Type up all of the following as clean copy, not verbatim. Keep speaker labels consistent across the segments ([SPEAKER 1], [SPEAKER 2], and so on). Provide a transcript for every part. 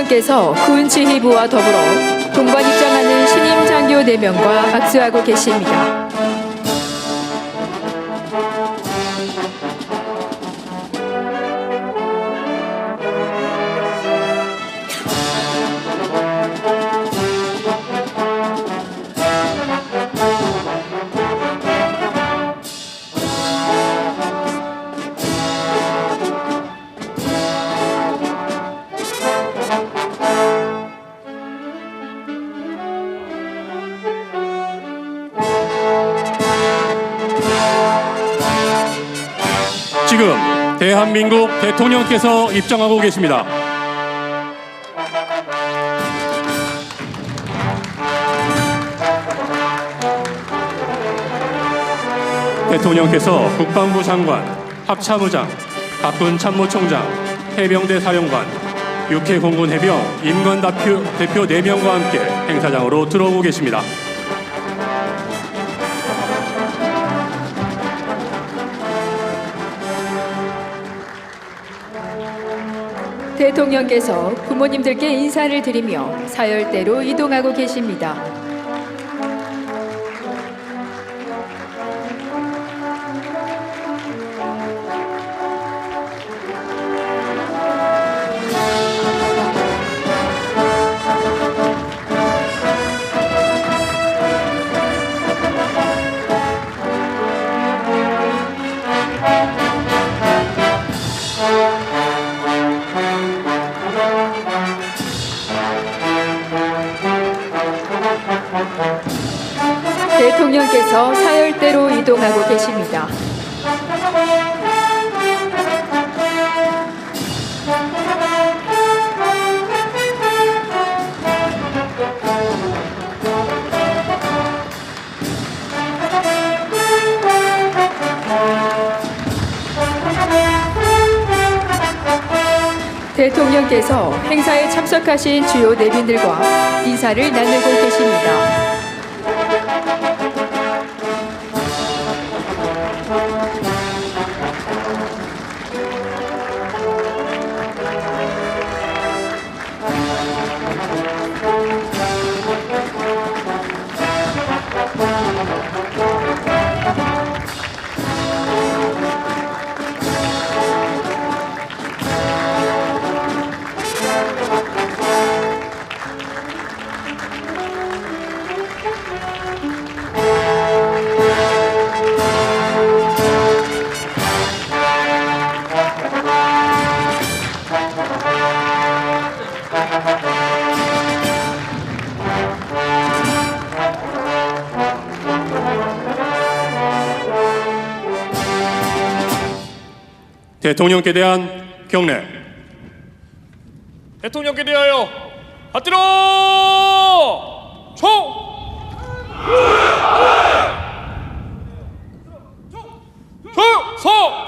[SPEAKER 1] 대통령께서 군 지휘부와 더불어 동관 입장하는 신임 장교 4명과 악수하고 계십니다.
[SPEAKER 2] 지금 대한민국 대통령께서 입장하고 계십니다. 대통령께서 국방부 장관, 합참의장, 각군 참모총장, 해병대 사령관, 육해 공군 해병 임관 대표 4명과 함께 행사장으로 들어오고 계십니다.
[SPEAKER 1] 대통령께서 부모님들께 인사를 드리며 사열대로 이동하고 계십니다. 대통령께서 사열대로 이동하고 계십니다. 대통령께서 행사에 참석하신 주요 내빈들과 인사를 나누고 계십니다.
[SPEAKER 2] 대통령께 대한 경례.
[SPEAKER 3] 대통령께 대하여 받들어 총! 서!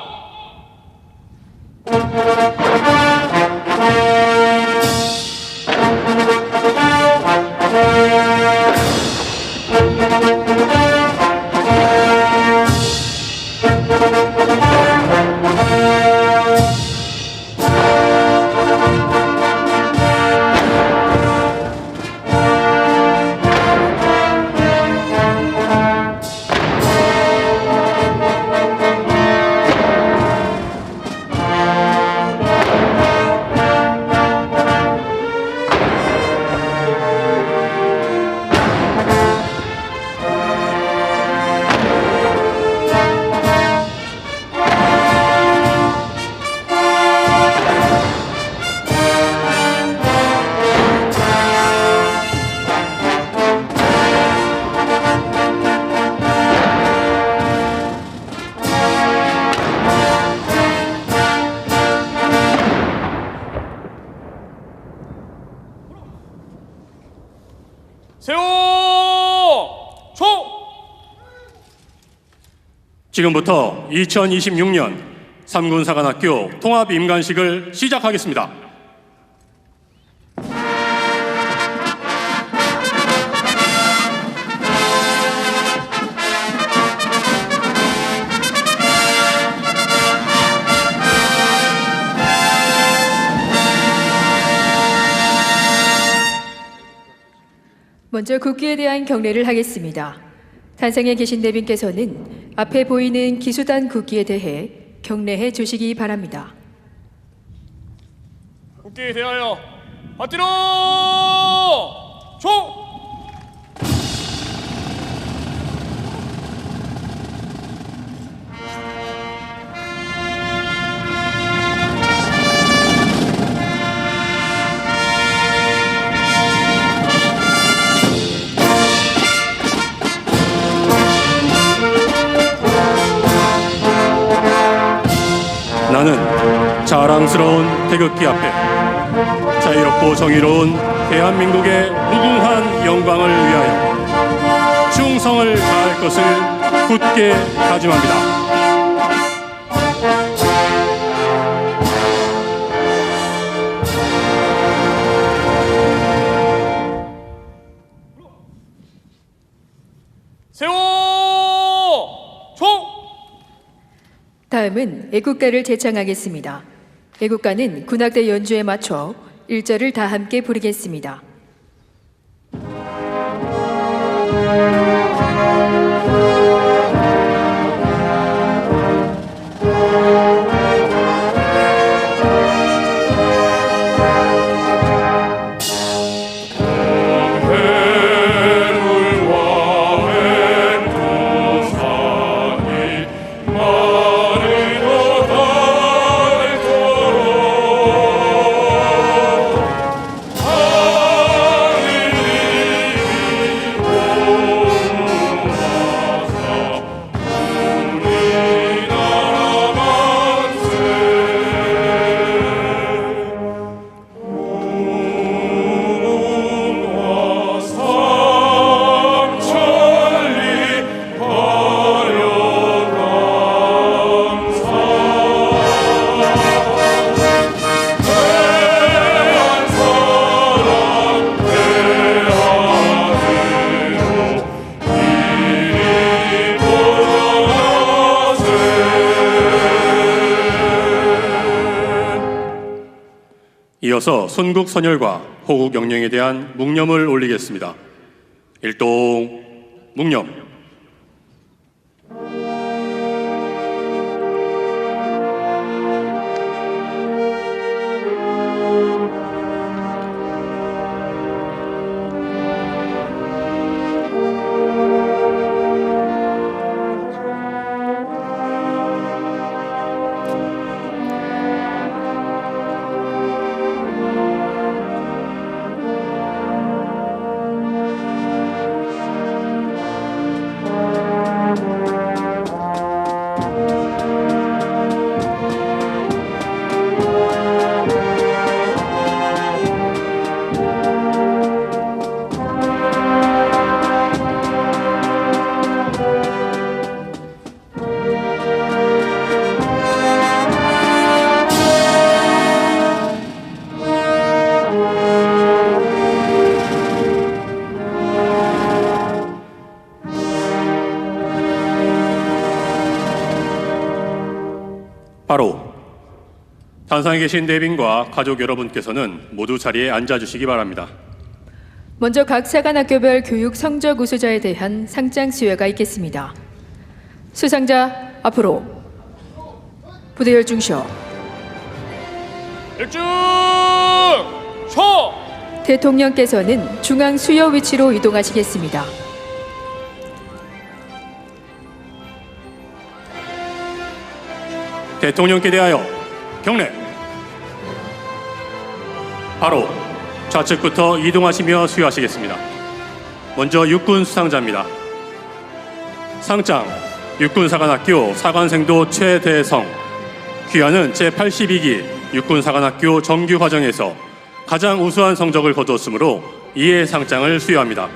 [SPEAKER 3] 세워 총!
[SPEAKER 2] 지금부터 2026년 3군 사관학교 통합 임관식을 시작하겠습니다.
[SPEAKER 1] 먼저 국기에 대한 경례를 하겠습니다. 단상에 계신 내빈께서는 앞에 보이는 기수단 국기에 대해 경례해 주시기 바랍니다.
[SPEAKER 3] 국기에 대하여 받들어 총!
[SPEAKER 2] 나는 자랑스러운 태극기 앞에 자유롭고 정의로운 대한민국의 무궁한 영광을 위하여 충성을 다할 것을 굳게 다짐합니다.
[SPEAKER 3] 세워 총!
[SPEAKER 1] 다음은 애국가를 제창하겠습니다. 애국가는 군악대 연주에 맞춰 1절을 다 함께 부르겠습니다.
[SPEAKER 2] 이어서 순국 선열과 호국 영령에 대한 묵념을 올리겠습니다. 일동 묵념. 바로 단상에 계신 내빈과 가족 여러분께서는 모두 자리에 앉아주시기 바랍니다.
[SPEAKER 1] 먼저 각 사관학교별 교육 성적 우수자에 대한 상장 수여가 있겠습니다. 수상자 앞으로. 부대열 중쇼.
[SPEAKER 3] 일중 서!
[SPEAKER 1] 대통령께서는 중앙 수여 위치로 이동하시겠습니다.
[SPEAKER 2] 대통령께 대하여 경례. 바로 좌측부터 이동하시며 수여하시겠습니다. 먼저 육군 수상자입니다. 상장 육군사관학교 사관생도 최대성. 귀하는 제82기 육군사관학교 정규과정에서 가장 우수한 성적을 거두었으므로 이에 상장을 수여합니다.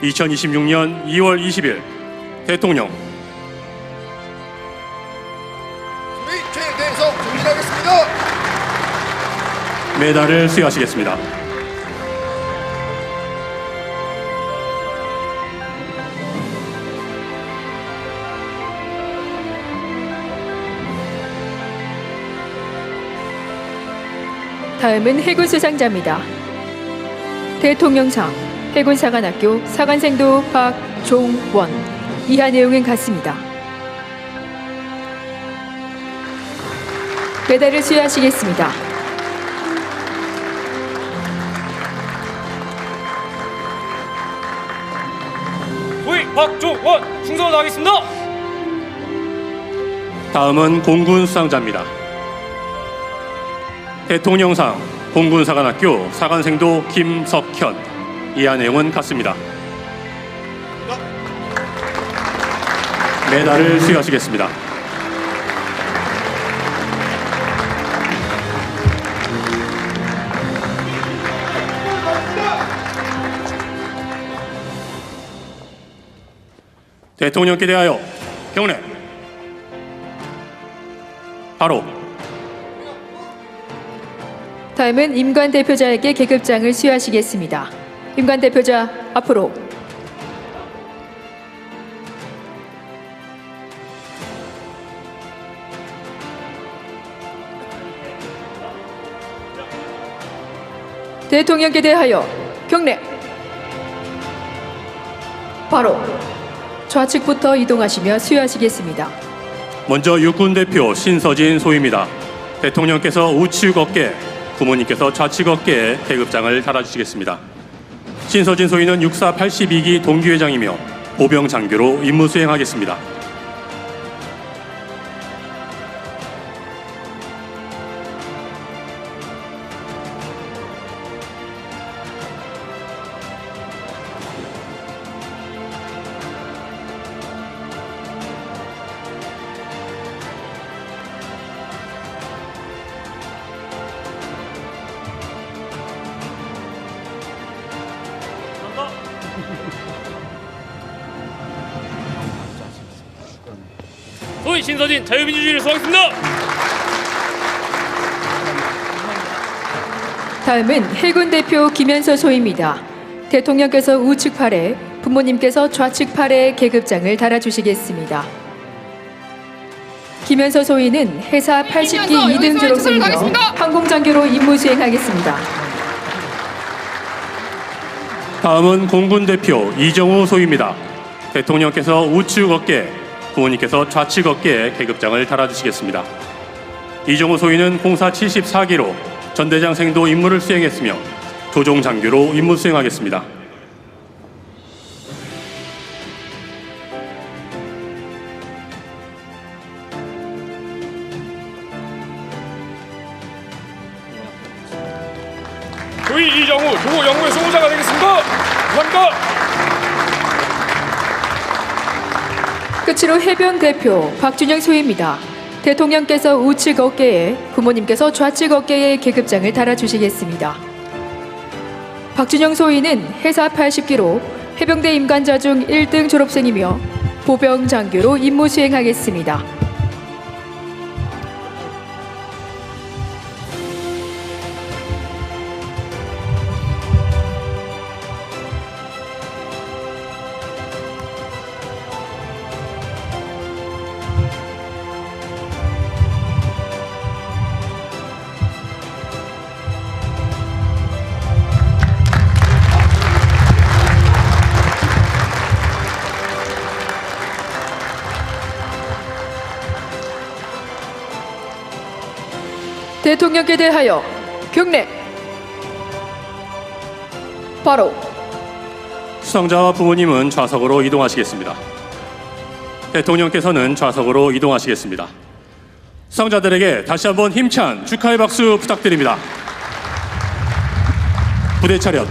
[SPEAKER 2] 2026년 2월 20일 대통령.
[SPEAKER 4] 최대성 정진하겠습니다.
[SPEAKER 2] 메달을 수여하시겠습니다.
[SPEAKER 1] 다음은 해군 수상자입니다. 대통령상 해군사관학교 사관생도 박종원. 이하 내용은 같습니다. 메달을 수여하시겠습니다.
[SPEAKER 3] 소위 박종원 충성을 하겠습니다.
[SPEAKER 2] 다음은 공군 수상자입니다. 대통령상 공군사관학교 사관생도 김석현. 이하 내용은 같습니다. 메달을 수여하시겠습니다. 대통령께 대하여 경례. 바로.
[SPEAKER 1] 다음은 임관 대표자에게 계급장을 수여하시겠습니다. 임관 대표자 앞으로. 대통령께 대하여 경례. 바로. 좌측부터 이동하시며 수여하시겠습니다.
[SPEAKER 2] 먼저 육군 대표 신서진 소위입니다. 대통령께서 우측 어깨, 부모님께서 좌측 어깨에 계급장을 달아주시겠습니다. 신서진 소위는 육사 82기 동기회장이며 보병 장교로 임무 수행하겠습니다.
[SPEAKER 3] 소위 신서진 자유민주주의를 수호하겠습니다.
[SPEAKER 1] 다음은 해군 대표 김현서 소위입니다. 대통령께서 우측 팔에, 부모님께서 좌측 팔에 계급장을 달아주시겠습니다. 김현서 소위는 해사 80기 2등 졸업생이며 항공장교로 임무 수행하겠습니다.
[SPEAKER 2] 다음은 공군 대표 이정우 소위입니다. 대통령께서 우측 어깨, 부모님께서 좌측 어깨에 계급장을 달아주시겠습니다. 이정우 소위는 공사 74기로 전대장 생도 임무를 수행했으며 조종 장교로 임무 수행하겠습니다.
[SPEAKER 3] 소위 이정우 도보 영구의 수호자가 되겠습니다. 감사합니다.
[SPEAKER 1] 끝으로 해병 대표 박준영 소위입니다. 대통령께서 우측 어깨에, 부모님께서 좌측 어깨에 계급장을 달아주시겠습니다. 박준영 소위는 해사 80기로 해병대 임관자 중 1등 졸업생이며 보병 장교로 임무 수행하겠습니다. 대통령께 대하여 경례. 바로.
[SPEAKER 2] 수상자와 부모님은 좌석으로 이동하시겠습니다. 대통령께서는 좌석으로 이동하시겠습니다. 수상자들에게 다시 한번 힘찬 축하의 박수 부탁드립니다. 부대 차렷.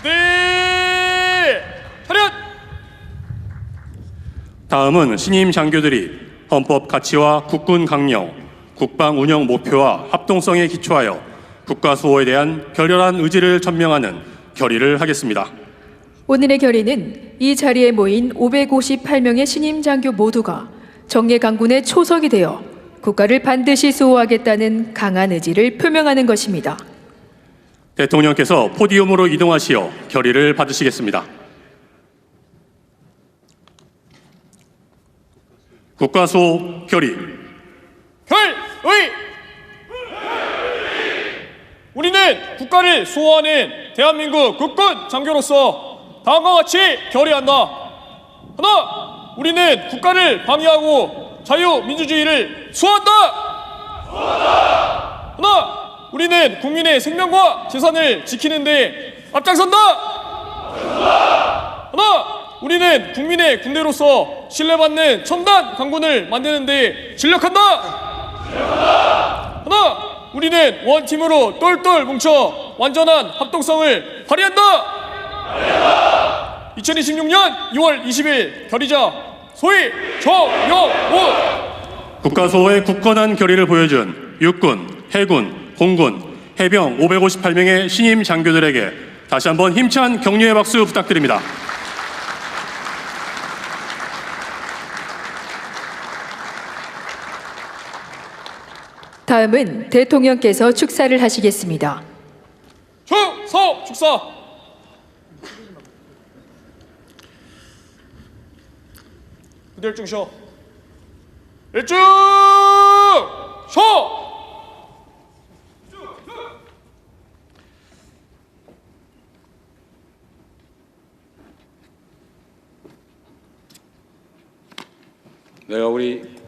[SPEAKER 3] 네. 차렷.
[SPEAKER 2] 다음은 신임 장교들이 헌법 가치와 국군 강령, 국방 운영 목표와 합동성에 기초하여 국가 수호에 대한 결연한 의지를 전명하는 결의를 하겠습니다.
[SPEAKER 1] 오늘의 결의는 이 자리에 모인 558명의 신임 장교 모두가 정예 강군의 초석이 되어 국가를 반드시 수호하겠다는 강한 의지를 표명하는 것입니다.
[SPEAKER 2] 대통령께서 포디움으로 이동하시어 결의를 받으시겠습니다. 국가수호 결의.
[SPEAKER 3] 결의. 우리는 국가를 수호하는 대한민국 국군 장교로서 다음과 같이 결의한다. 하나, 우리는 국가를 방위하고 자유민주주의를 수호한다. 하나, 우리는 국민의 생명과 재산을 지키는 데 앞장선다. 하나, 우리는 국민의 군대로서 신뢰받는 첨단 강군을 만드는 데 진력한다. 하나, 우리는 원팀으로 똘똘 뭉쳐 완전한 합동성을 발휘한다. 2026년 2월 20일 결의자 소위 정영훈.
[SPEAKER 2] 국가수호의 굳건한 결의를 보여준 육군, 해군, 공군, 해병 558명의 신임 장교들에게 다시 한번 힘찬 격려의 박수 부탁드립니다.
[SPEAKER 1] 다음은 대통령께서 축사를 하시겠습니다.
[SPEAKER 3] 축사. 일중 쉬어. 일중 쉬어.
[SPEAKER 4] 내가 우리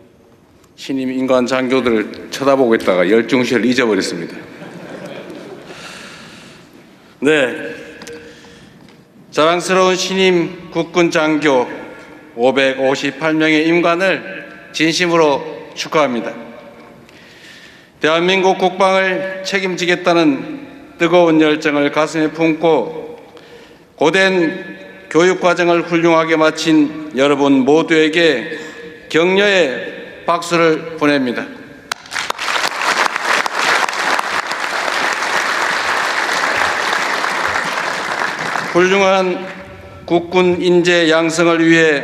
[SPEAKER 4] 신임 인간 장교들을 쳐다보고 있다가 열중시를 잊어버렸습니다. 네, 자랑스러운 신임 국군 장교 558명의 임관을 진심으로 축하합니다. 대한민국 국방을 책임지겠다는 뜨거운 열정을 가슴에 품고 고된 교육과정을 훌륭하게 마친 여러분 모두에게 격려의 박수를 보냅니다. 훌륭한 국군 인재 양성을 위해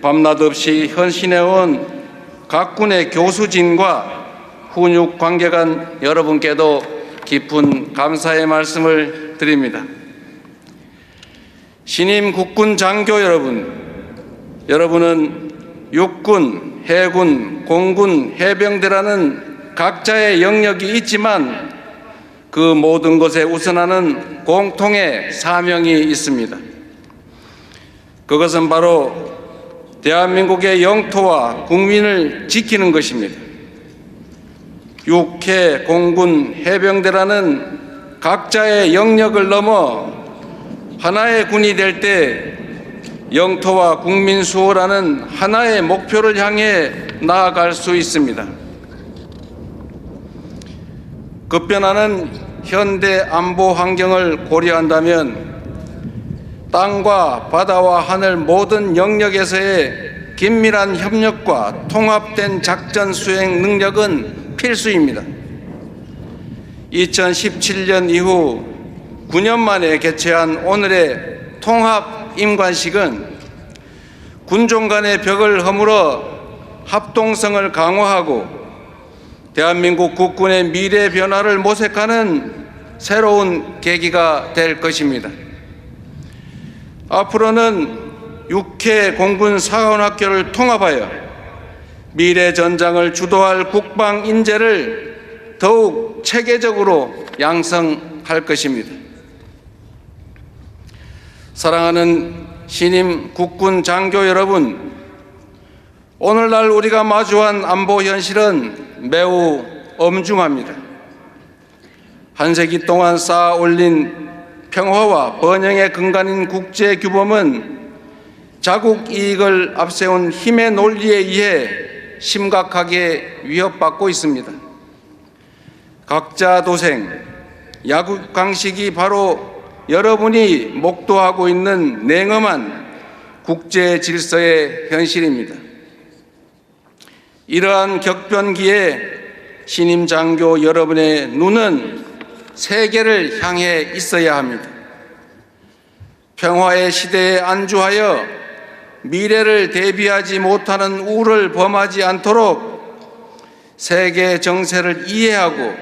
[SPEAKER 4] 밤낮 없이 헌신해온 각 군의 교수진과 훈육 관계관 여러분께도 깊은 감사의 말씀을 드립니다. 신임 국군 장교 여러분은 육군, 해군, 공군, 해병대라는 각자의 영역이 있지만 그 모든 것에 우선하는 공통의 사명이 있습니다. 그것은 바로 대한민국의 영토와 국민을 지키는 것입니다. 육해, 공군, 해병대라는 각자의 영역을 넘어 하나의 군이 될 때 영토와 국민 수호라는 하나의 목표를 향해 나아갈 수 있습니다. 급변하는 현대 안보 환경을 고려한다면 땅과 바다와 하늘 모든 영역에서의 긴밀한 협력과 통합된 작전 수행 능력은 필수입니다. 2017년 이후 9년 만에 개최한 오늘의 통합 임관식은 군종 간의 벽을 허물어 합동성을 강화하고 대한민국 국군의 미래 변화를 모색하는 새로운 계기가 될 것입니다. 앞으로는 육해 공군 사관학교를 통합하여 미래 전장을 주도할 국방 인재를 더욱 체계적으로 양성할 것입니다. 사랑하는 신임 국군 장교 여러분, 오늘날 우리가 마주한 안보 현실은 매우 엄중합니다. 한 세기 동안 쌓아 올린 평화와 번영의 근간인 국제 규범은 자국 이익을 앞세운 힘의 논리에 의해 심각하게 위협받고 있습니다. 각자 도생, 야국 강식이 바로 여러분이 목도하고 있는 냉엄한 국제 질서의 현실입니다. 이러한 격변기에 신임 장교 여러분의 눈은 세계를 향해 있어야 합니다. 평화의 시대에 안주하여 미래를 대비하지 못하는 우를 범하지 않도록 세계 정세를 이해하고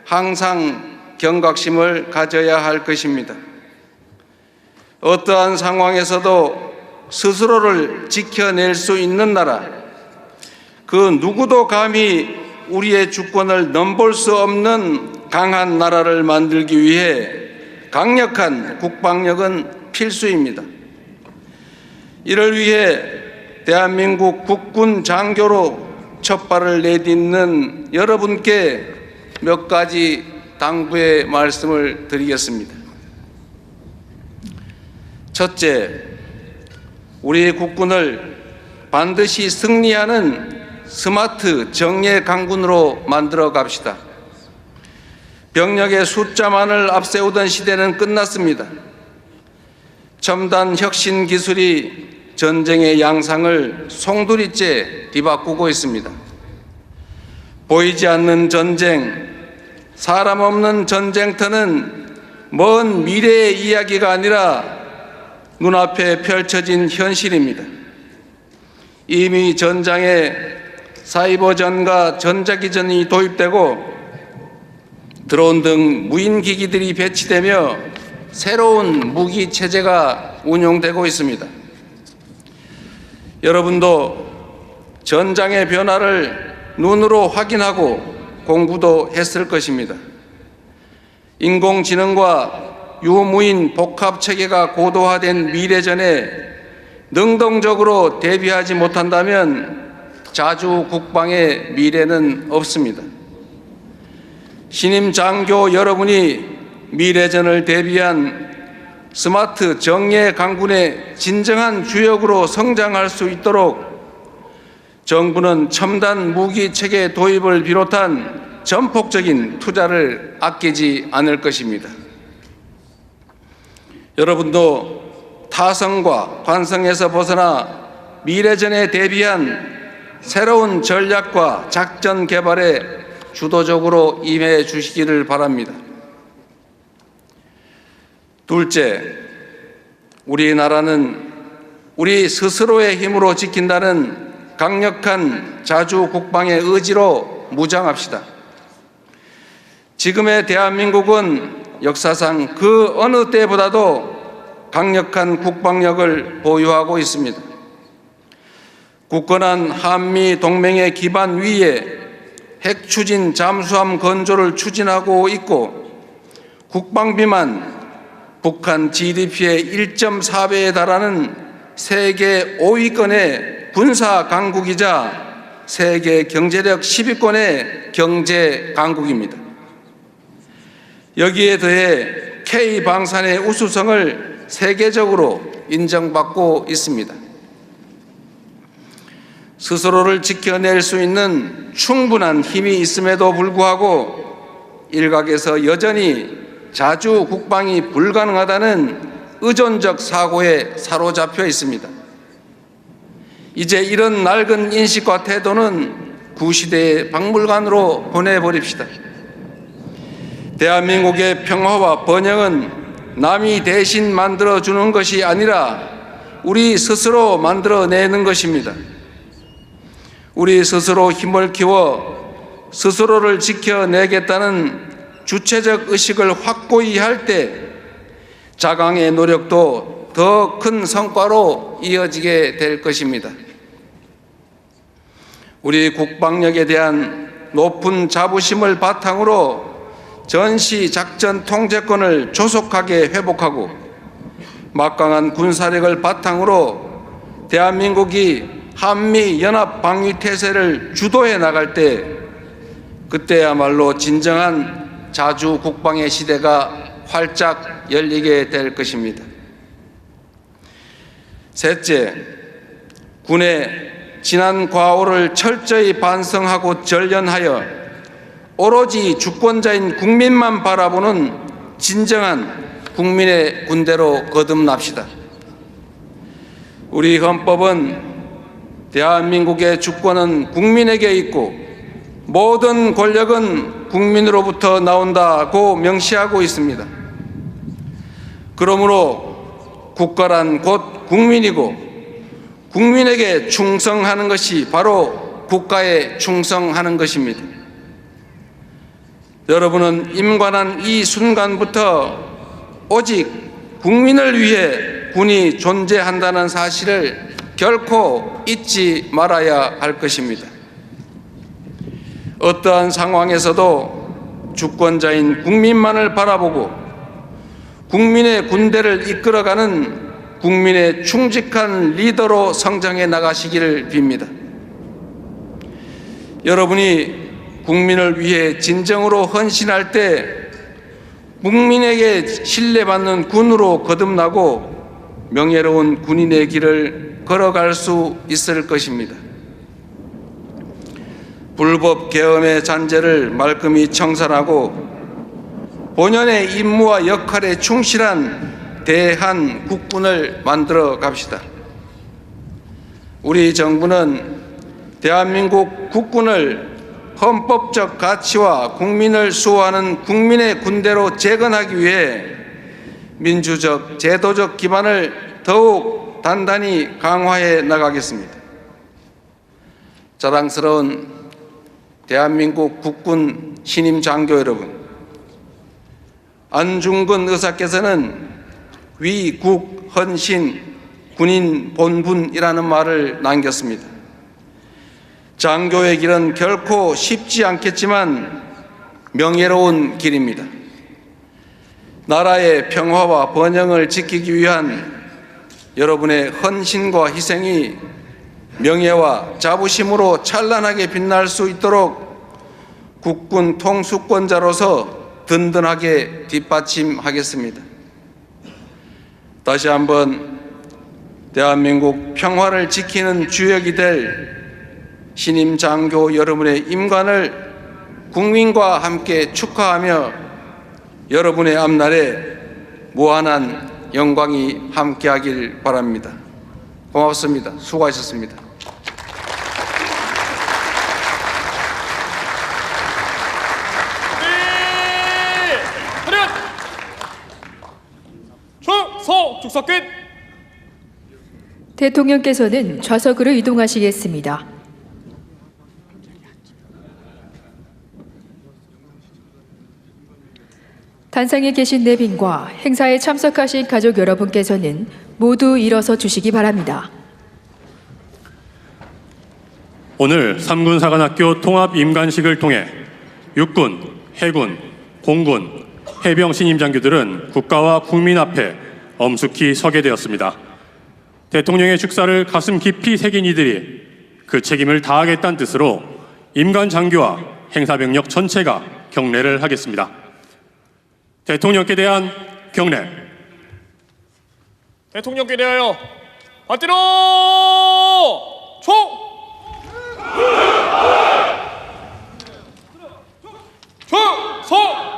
[SPEAKER 4] 항상 경각심을 가져야 할 것입니다. 어떠한 상황에서도 스스로를 지켜낼 수 있는 나라, 그 누구도 감히 우리의 주권을 넘볼 수 없는 강한 나라를 만들기 위해 강력한 국방력은 필수입니다. 이를 위해 대한민국 국군 장교로 첫 발을 내딛는 여러분께 몇 가지 당부의 말씀을 드리겠습니다. 첫째, 우리 국군을 반드시 승리하는 스마트 정예 강군으로 만들어 갑시다. 병력의 숫자만을 앞세우던 시대는 끝났습니다. 첨단 혁신 기술이 전쟁의 양상을 송두리째 뒤바꾸고 있습니다. 보이지 않는 전쟁, 사람 없는 전쟁터는 먼 미래의 이야기가 아니라 눈앞에 펼쳐진 현실입니다. 이미 전장에 사이버전과 전자기전이 도입되고 드론 등 무인기기들이 배치되며 새로운 무기체제가 운용되고 있습니다. 여러분도 전장의 변화를 눈으로 확인하고 공부도 했을 것입니다. 인공지능과 유무인 복합체계가 고도화된 미래전에 능동적으로 대비하지 못한다면 자주 국방의 미래는 없습니다. 신임 장교 여러분이 미래전을 대비한 스마트 정예 강군의 진정한 주역으로 성장할 수 있도록 정부는 첨단 무기 체계 도입을 비롯한 전폭적인 투자를 아끼지 않을 것입니다. 여러분도 타성과 관성에서 벗어나 미래전에 대비한 새로운 전략과 작전 개발에 주도적으로 임해 주시기를 바랍니다. 둘째, 우리나라는 우리 스스로의 힘으로 지킨다는 강력한 자주 국방의 의지로 무장합시다. 지금의 대한민국은 역사상 그 어느 때보다도 강력한 국방력을 보유하고 있습니다. 굳건한 한미 동맹의 기반 위에 핵 추진 잠수함 건조를 추진하고 있고 국방비만 북한 GDP의 1.4배에 달하는 세계 5위권의 군사 강국이자 세계 경제력 10위권의 경제 강국입니다. 여기에 더해 K방산의 우수성을 세계적으로 인정받고 있습니다. 스스로를 지켜낼 수 있는 충분한 힘이 있음에도 불구하고 일각에서 여전히 자주 국방이 불가능하다는 의존적 사고에 사로잡혀 있습니다. 이제 이런 낡은 인식과 태도는 구시대의 박물관으로 보내버립시다. 대한민국의 평화와 번영은 남이 대신 만들어주는 것이 아니라 우리 스스로 만들어내는 것입니다. 우리 스스로 힘을 키워 스스로를 지켜내겠다는 주체적 의식을 확고히 할 때 자강의 노력도 더 큰 성과로 이어지게 될 것입니다. 우리 국방력에 대한 높은 자부심을 바탕으로 전시 작전 통제권을 조속하게 회복하고 막강한 군사력을 바탕으로 대한민국이 한미 연합 방위 태세를 주도해 나갈 때 그때야말로 진정한 자주 국방의 시대가 활짝 열리게 될 것입니다. 셋째, 군의 지난 과오를 철저히 반성하고 전련하여 오로지 주권자인 국민만 바라보는 진정한 국민의 군대로 거듭납시다. 우리 헌법은 대한민국의 주권은 국민에게 있고 모든 권력은 국민으로부터 나온다고 명시하고 있습니다. 그러므로 국가란 곧 국민이고 국민에게 충성하는 것이 바로 국가에 충성하는 것입니다. 여러분은 임관한 이 순간부터 오직 국민을 위해 군이 존재한다는 사실을 결코 잊지 말아야 할 것입니다. 어떠한 상황에서도 주권자인 국민만을 바라보고 국민의 군대를 이끌어가는 국민의 충직한 리더로 성장해 나가시기를 빕니다. 여러분이 국민을 위해 진정으로 헌신할 때 국민에게 신뢰받는 군으로 거듭나고 명예로운 군인의 길을 걸어갈 수 있을 것입니다. 불법 계엄의 잔재를 말끔히 청산하고 본연의 임무와 역할에 충실한 대한 국군을 만들어 갑시다. 우리 정부는 대한민국 국군을 헌법적 가치와 국민을 수호하는 국민의 군대로 재건하기 위해 민주적, 제도적 기반을 더욱 단단히 강화해 나가겠습니다. 자랑스러운 대한민국 국군 신임 장교 여러분, 안중근 의사께서는 위국 헌신 군인 본분이라는 말을 남겼습니다. 장교의 길은 결코 쉽지 않겠지만 명예로운 길입니다. 나라의 평화와 번영을 지키기 위한 여러분의 헌신과 희생이 명예와 자부심으로 찬란하게 빛날 수 있도록 국군 통수권자로서 든든하게 뒷받침하겠습니다. 다시 한번 대한민국 평화를 지키는 주역이 될 신임 장교 여러분의 임관을 국민과 함께 축하하며 여러분의 앞날에 무한한 영광이 함께하길 바랍니다. 고맙습니다. 수고하셨습니다.
[SPEAKER 3] 차렷! 충성! 축사 끝!
[SPEAKER 1] 대통령께서는 좌석으로 이동하시겠습니다. 단상에 계신 내빈과 행사에 참석하신 가족 여러분께서는 모두 일어서 주시기 바랍니다.
[SPEAKER 2] 오늘 삼군사관학교 통합임관식을 통해 육군, 해군, 공군, 해병 신임장교들은 국가와 국민 앞에 엄숙히 서게 되었습니다. 대통령의 축사를 가슴 깊이 새긴 이들이 그 책임을 다하겠다는 뜻으로 임관장교와 행사병력 전체가 경례를 하겠습니다. 대통령께 대한 경례.
[SPEAKER 3] 대통령께 대하여 받들어 총! 충성!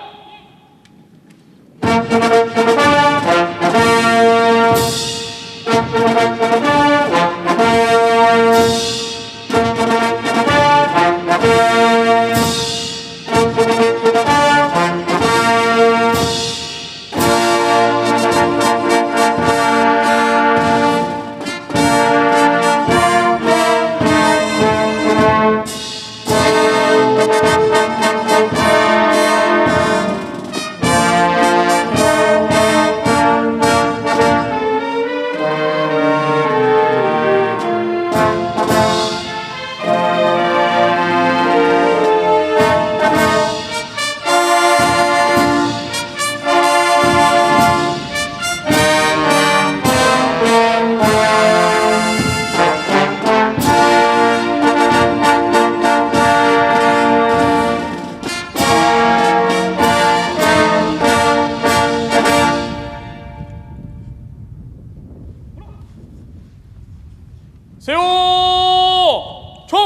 [SPEAKER 3] 세워 총!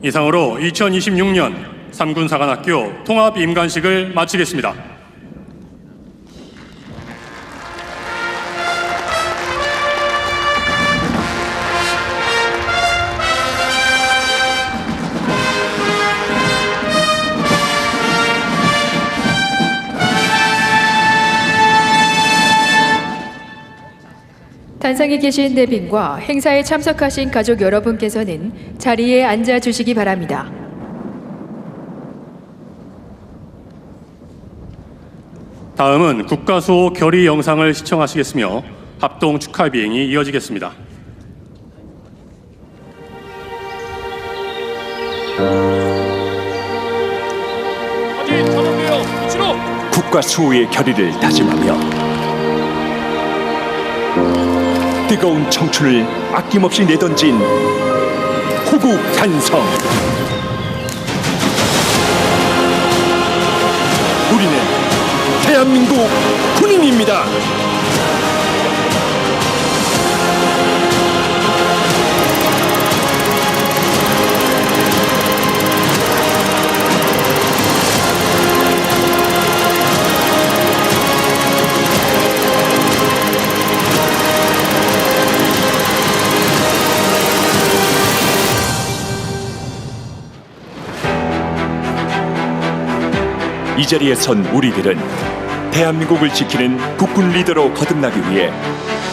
[SPEAKER 2] 이상으로 2026년 삼군사관학교 통합임관식을 마치겠습니다.
[SPEAKER 1] 단상에 계신 내빈과 행사에 참석하신 가족 여러분께서는 자리에 앉아 주시기 바랍니다.
[SPEAKER 2] 다음은 국가수호 결의 영상을 시청하시겠으며 합동 축하 비행이 이어지겠습니다.
[SPEAKER 5] 국가 수호의 결의를 다짐하며 뜨거운 청춘을 아낌없이 내던진 호국 간성. 우리는 대한민국 군인입니다. 이 자리에 선 우리들은 대한민국을 지키는 국군 리더로 거듭나기 위해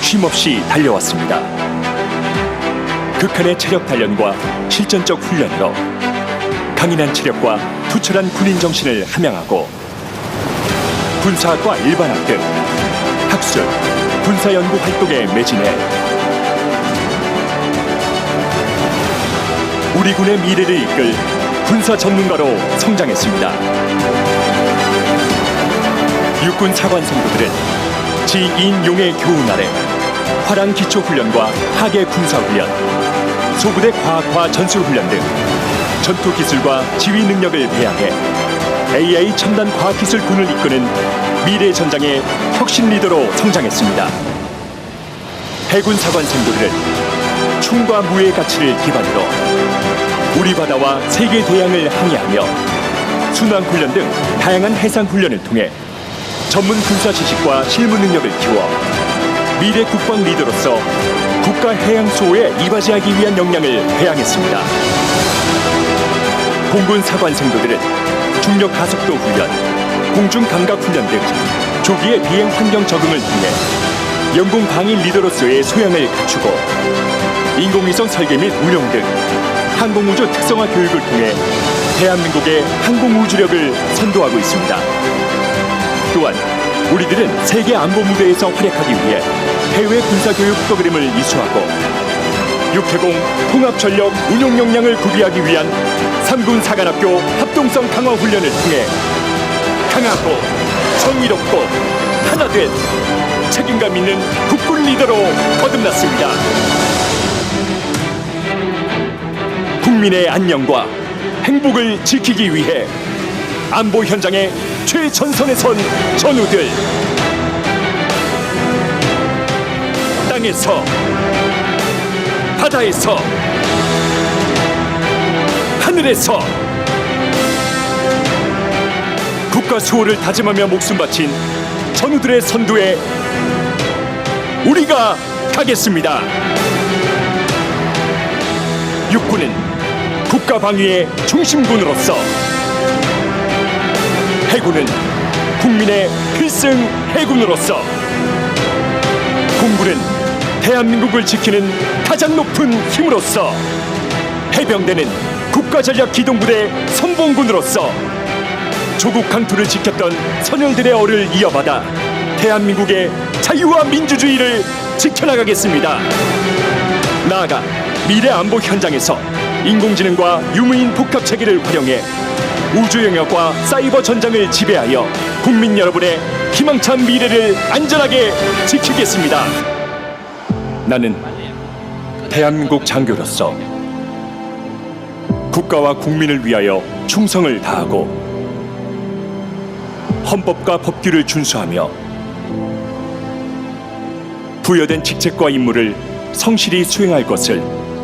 [SPEAKER 5] 쉼없이 달려왔습니다. 극한의 체력 단련과 실전적 훈련으로 강인한 체력과 투철한 군인 정신을 함양하고 군사학과 일반학 등 학술, 군사연구 활동에 매진해 우리 군의 미래를 이끌 군사 전문가로 성장했습니다. 육군 사관 성도들은 지2인 용의 교훈 아래 화랑 기초훈련과 하계 군사훈련, 소부대 과학화 전술훈련 등 전투기술과 지휘 능력을 배양해 AI 첨단 과학기술군을 이끄는 미래 전장의 혁신 리더로 성장했습니다. 해군 사관 성도들은 충과 무의 가치를 기반으로 우리 바다와 세계 대양을 항해하며 순항훈련 등 다양한 해상훈련을 통해 전문 군사 지식과 실무 능력을 키워 미래 국방 리더로서 국가 해양 수호에 이바지하기 위한 역량을 배양했습니다. 공군 사관 생도들은 중력 가속도 훈련, 공중 감각 훈련 등 조기의 비행 환경 적응을 통해 영공 방위 리더로서의 소양을 갖추고 인공위성 설계 및 운용 등 항공우주 특성화 교육을 통해 대한민국의 항공우주력을 선도하고 있습니다. 또한 우리들은 세계 안보 무대에서 활약하기 위해 해외 군사교육 프로그램을 이수하고 육해공 통합전력 운용 역량을 구비하기 위한 3군 사관학교 합동성 강화 훈련을 통해 강하고 정의롭고 하나된 책임감 있는 국군 리더로 거듭났습니다. 국민의 안녕과 행복을 지키기 위해 안보 현장의 최전선에 선 전우들, 땅에서 바다에서 하늘에서 국가 수호를 다짐하며 목숨 바친 전우들의 선두에 우리가 가겠습니다. 육군은 국가 방위의 중심군으로서, 해군은 국민의 필승 해군으로서, 공군은 대한민국을 지키는 가장 높은 힘으로서, 해병대는 국가전략기동부대 선봉군으로서 조국 강토를 지켰던 선열들의 얼을 이어받아 대한민국의 자유와 민주주의를 지켜나가겠습니다. 나아가 미래 안보 현장에서 인공지능과 유무인 복합체계를 활용해 우주 영역과 사이버 전장을 지배하여 국민 여러분의 희망찬 미래를 안전하게 지키겠습니다. 나는 대한민국 장교로서 국가와 국민을 위하여 충성을 다하고 헌법과 법규를 준수하며 부여된 직책과 임무를 성실히 수행할 것을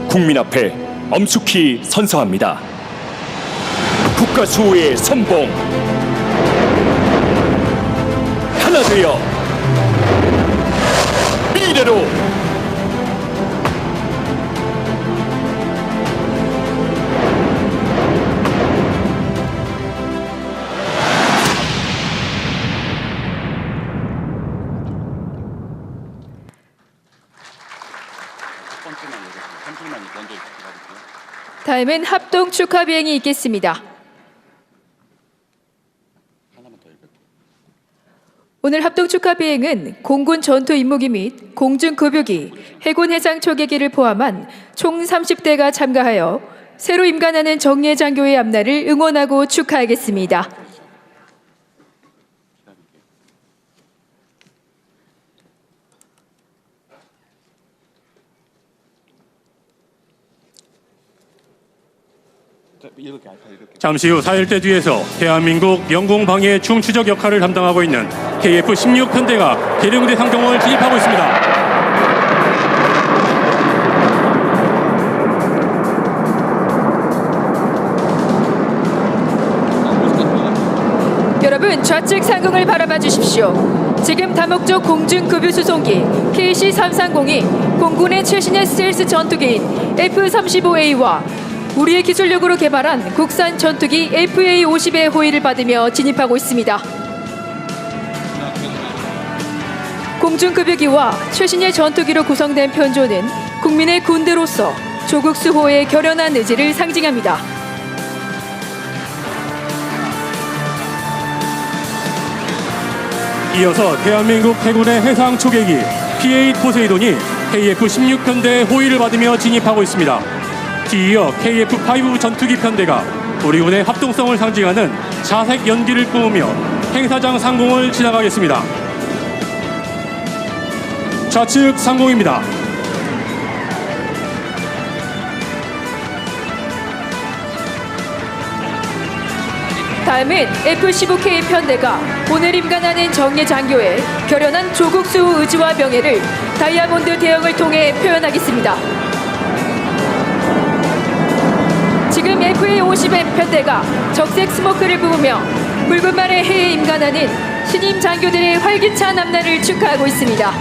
[SPEAKER 5] 국민 앞에 엄숙히 선서합니다. 국가 수호의 선봉, 하나 되어 미래로.
[SPEAKER 1] 다음은 합동 축하 비행이 있겠습니다. 오늘 합동 축하 비행은 공군 전투 임무기 및 공중 급유기, 해군 해상 초계기를 포함한 총 30대가 참가하여 새로 임관하는 정예 장교의 앞날을 응원하고 축하하겠습니다.
[SPEAKER 2] 잠시 후 사열대 뒤에서 대한민국 영공 방해 중추적 역할을 담당하고 있는 KF-16 편대가 계룡대 상공을 진입하고 있습니다.
[SPEAKER 1] 여러분, 좌측 상공을 바라봐 주십시오. 지금 다목적 공중급유 수송기 KC-330이 공군의 최신의 스텔스 전투기인 F-35A와 우리의 기술력으로 개발한 국산 전투기 FA-50의 호위를 받으며 진입하고 있습니다. 공중급유기와 최신의 전투기로 구성된 편조는 국민의 군대로서 조국 수호의 결연한 의지를 상징합니다.
[SPEAKER 2] 이어서 대한민국 해군의 해상 초계기 P-8 포세이돈이 KF-16 편대의 호위를 받으며 진입하고 있습니다. 뒤이어 KF-5 전투기 편대가 우리 군의 합동성을 상징하는 자색 연기를 뿜으며 행사장 상공을 지나가겠습니다. 좌측 상공입니다.
[SPEAKER 1] 다음은 F-15K 편대가 오늘 임관하는 정예 장교의 결연한 조국 수호 의지와 명예를 다이아몬드 대형을 통해 표현하겠습니다. 지금 FA-50M 편대가 적색 스모크를 뿜으며 붉은 말의 해에 임관하는 신임 장교들의 활기찬 앞날을 축하하고 있습니다.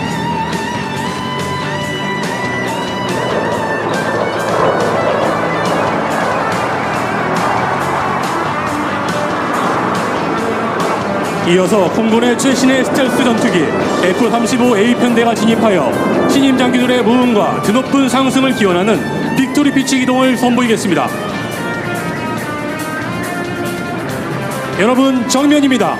[SPEAKER 2] 이어서 공군의 최신의 스텔스 전투기 F-35A 편대가 진입하여 신임 장교들의 무음과 드높은 상승을 기원하는 빅토리 피치 기동을 선보이겠습니다. 여러분, 정면입니다.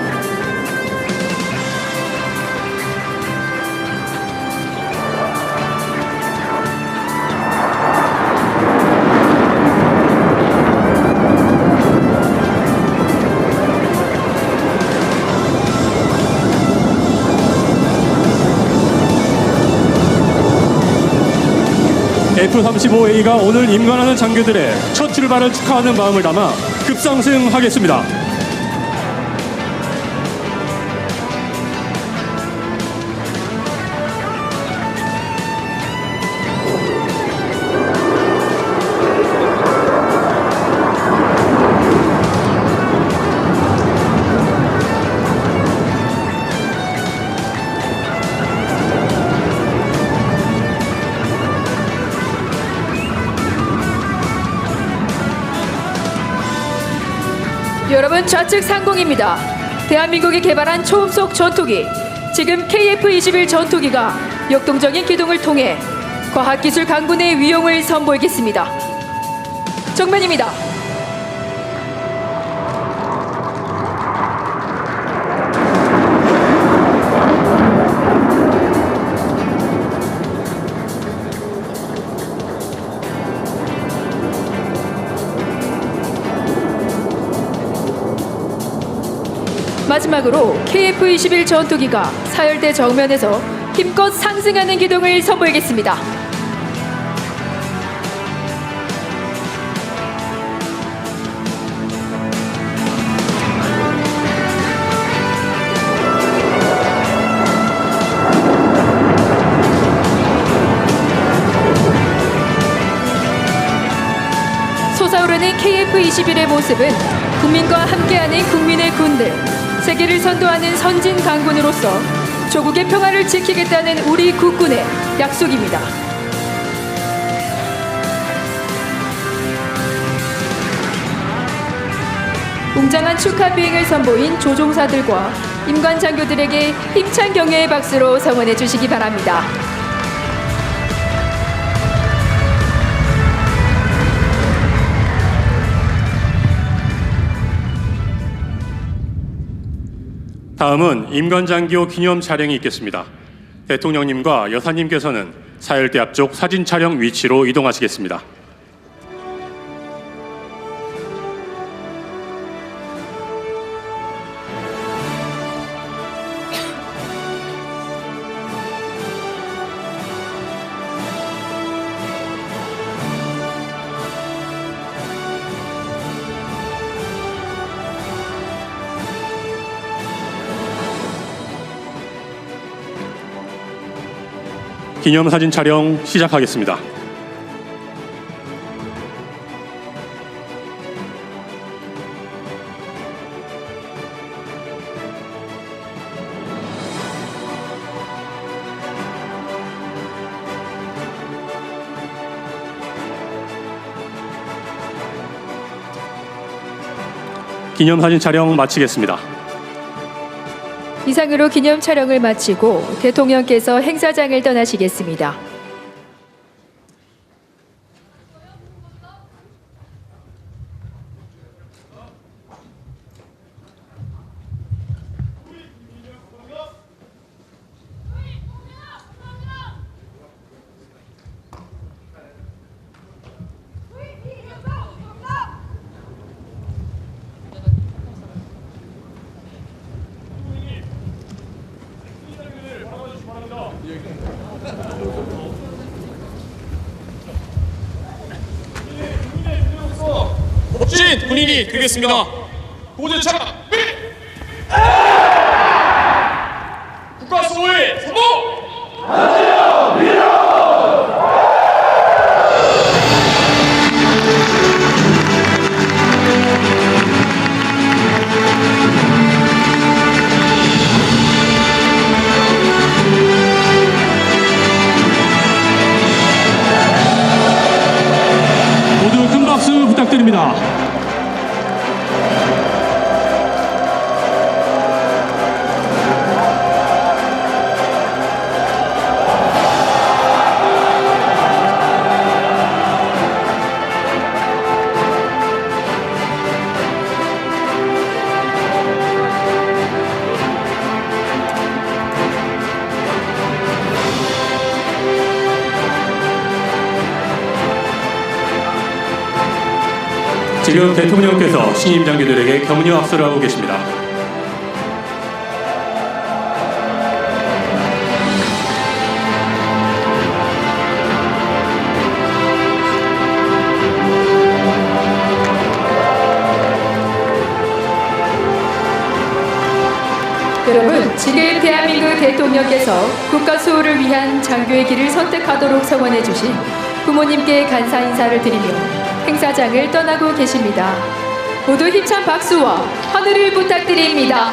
[SPEAKER 2] F-35A가 오늘 임관하는 장교들의 첫 출발을 축하하는 마음을 담아 급상승하겠습니다.
[SPEAKER 1] 여러분, 좌측 상공입니다. 대한민국이 개발한 초음속 전투기, 지금 KF-21 전투기가 역동적인 기동을 통해 과학기술 강군의 위용을 선보이겠습니다. 정면입니다. 마지막으로 KF-21 전투기가 사열대 정면에서 힘껏 상승하는 기동을 선보이겠습니다. 솟아오르는 KF-21의 모습은 국민과 함께하는 국민의 군대, 세계를 선도하는 선진 강군으로서 조국의 평화를 지키겠다는 우리 국군의 약속입니다. 웅장한 축하 비행을 선보인 조종사들과 임관 장교들에게 힘찬 격려의 박수로 성원해 주시기 바랍니다.
[SPEAKER 2] 다음은 임관장교 기념 차량이 있겠습니다. 대통령님과 여사님께서는 사열대 앞쪽 사진 촬영 위치로 이동하시겠습니다. 기념사진 촬영 시작하겠습니다. 기념사진 촬영 마치겠습니다.
[SPEAKER 1] 이상으로 기념 촬영을 마치고 대통령께서 행사장을 떠나시겠습니다.
[SPEAKER 3] 멋진 군인이 되겠습니다. 고재창 국가 수호의 선포!
[SPEAKER 2] 모두 큰 박수 부탁드립니다. 지금 대통령께서 신임 장교들에게 격려 악수를 하고 계십니다.
[SPEAKER 1] 여러분, 지금 대한민국 대통령께서 국가 수호를 위한 장교의 길을 선택하도록 성원해 주신 부모님께 감사 인사를 드리며 행사장을 떠나고 계십니다. 모두 힘찬 박수와 환호를 부탁드립니다.